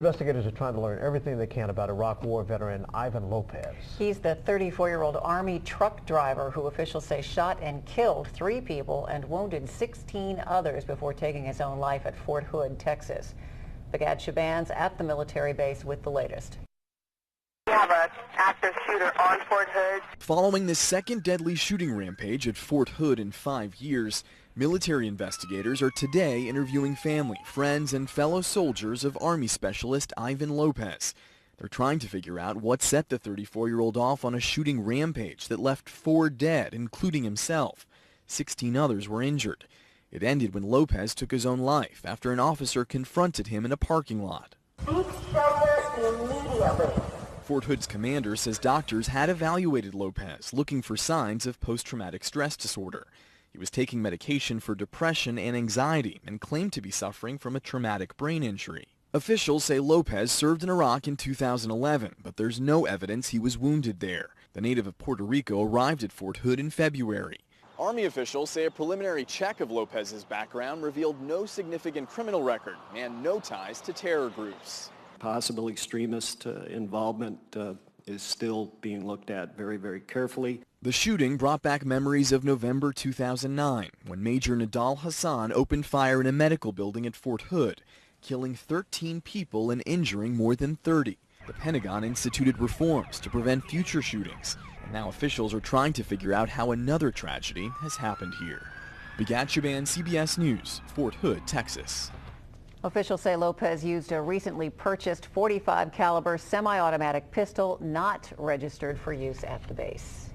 Investigators are trying to learn everything they can about Iraq War veteran Ivan Lopez. He's the 34-year-old Army truck driver who officials say shot and killed 3 people and wounded 16 others before taking his own life at Fort Hood, Texas. Begad Shaban's at the military base with the latest. We have an active shooter on Fort Hood. Following the second deadly shooting rampage at Fort Hood in 5 years, military investigators are today interviewing family, friends, and fellow soldiers of Army Specialist Ivan Lopez. They're trying to figure out what set the 34-year-old off on a shooting rampage that left 4 dead, including himself. 16 others were injured. It ended when Lopez took his own life after an officer confronted him in a parking lot. Seek shelter immediately. Fort Hood's commander says doctors had evaluated Lopez, looking for signs of post-traumatic stress disorder. He was taking medication for depression and anxiety and claimed to be suffering from a traumatic brain injury. Officials say Lopez served in Iraq in 2011, but there's no evidence he was wounded there. The native of Puerto Rico arrived at Fort Hood in February. Army officials say a preliminary check of Lopez's background revealed no significant criminal record and no ties to terror groups. Possible extremist involvement is still being looked at very, very carefully. The shooting brought back memories of November 2009, when Major Nadal Hassan opened fire in a medical building at Fort Hood, killing 13 people and injuring more than 30. The Pentagon instituted reforms to prevent future shootings, and now officials are trying to figure out how another tragedy has happened here. Begad Shaban, CBS News, Fort Hood, Texas. Officials say Lopez used a recently purchased .45 caliber semi-automatic pistol not registered for use at the base.